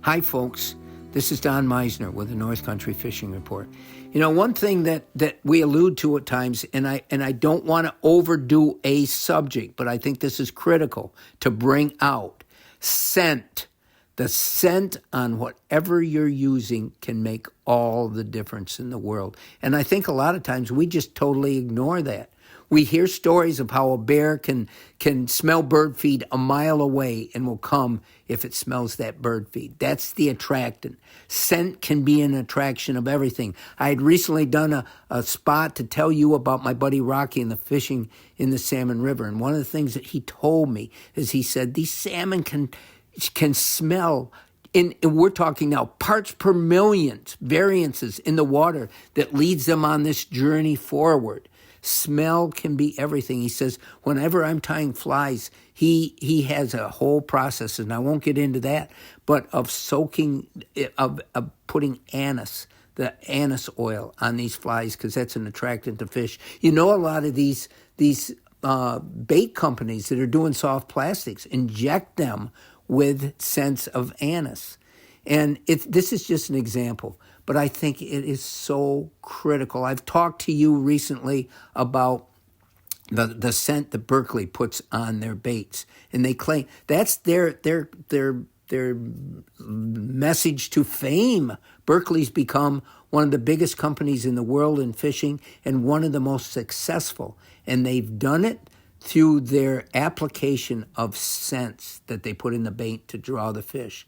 Hi, folks. This is Don Meissner with the North Country Fishing Report. You know, one thing that we allude to at times, and I don't want to overdo a subject, but I think this is critical to bring out: scent. The scent on whatever you're using can make all the difference in the world. And I think a lot of times we just totally ignore that. We hear stories of how a bear can smell bird feed a mile away and will come if it smells that bird feed. That's the attractant. Scent can be an attraction of everything. I had recently done a spot to tell you about my buddy Rocky and the fishing in the Salmon River. And one of the things that he told me is he said these salmon can smell, and we're talking now parts per million variances in the water that leads them on this journey forward. Smell can be everything. He says, whenever I'm tying flies, he has a whole process, and I won't get into that, but of soaking, of putting anise, the anise oil on these flies, because that's an attractant to fish. You know, a lot of these bait companies that are doing soft plastics inject them with scents of anise. And this is just an example, but I think it is so critical. I've talked to you recently about the scent that Berkley puts on their baits, and they claim that's their message to fame. Berkley's become one of the biggest companies in the world in fishing and one of the most successful, and they've done it through their application of scents that they put in the bait to draw the fish.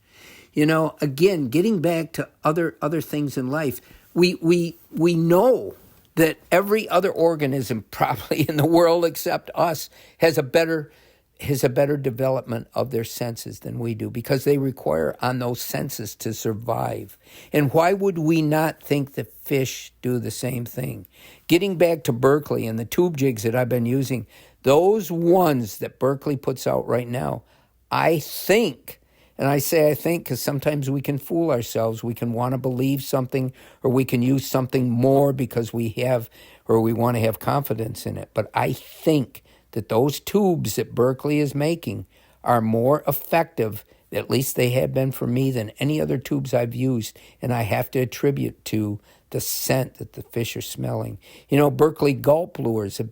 You know, again, getting back to other things in life, we know that every other organism probably in the world except us has a better development of their senses than we do, because they require on those senses to survive. And why would we not think that fish do the same thing? Getting back to Berkley and the tube jigs that I've been using, those ones that Berkley puts out right now, I think, and I say I think because sometimes we can fool ourselves. We can want to believe something, or we can use something more because we have, or we want to have confidence in it. But I think that those tubes that Berkley is making are more effective, at least they have been for me, than any other tubes I've used. And I have to attribute to the scent that the fish are smelling. You know, Berkley gulp lures have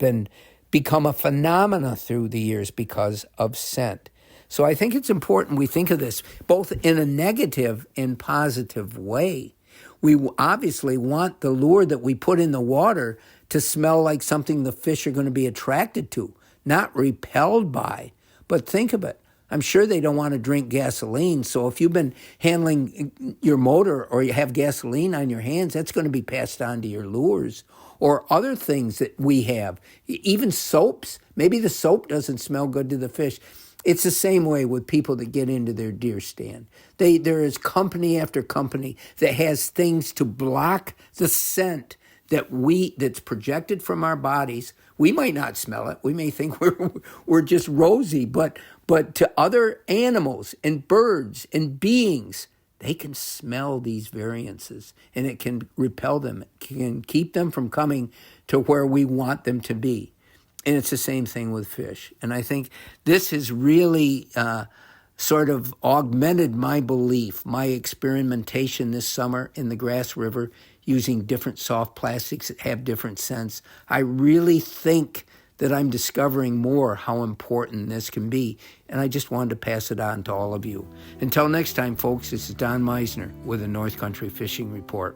become a phenomena through the years because of scent. So I think it's important we think of this both in a negative and positive way. We obviously want the lure that we put in the water to smell like something the fish are going to be attracted to, not repelled by. But think of it. I'm sure they don't want to drink gasoline. So if you've been handling your motor or you have gasoline on your hands, that's going to be passed on to your lures. Or other things that we have, even soaps. Maybe the soap doesn't smell good to the fish. It's the same way with people that get into their deer stand. There is company after company that has things to block the scent that's projected from our bodies. We might not smell it. We may think we're just rosy, but to other animals and birds and beings, they can smell these variances, and it can repel them. It can keep them from coming to where we want them to be. And it's the same thing with fish. And I think this has really sort of augmented my belief, my experimentation this summer in the Grass River using different soft plastics that have different scents. I really think that I'm discovering more how important this can be, and I just wanted to pass it on to all of you. Until next time, folks, this is Don Meissner with the North Country Fishing Report.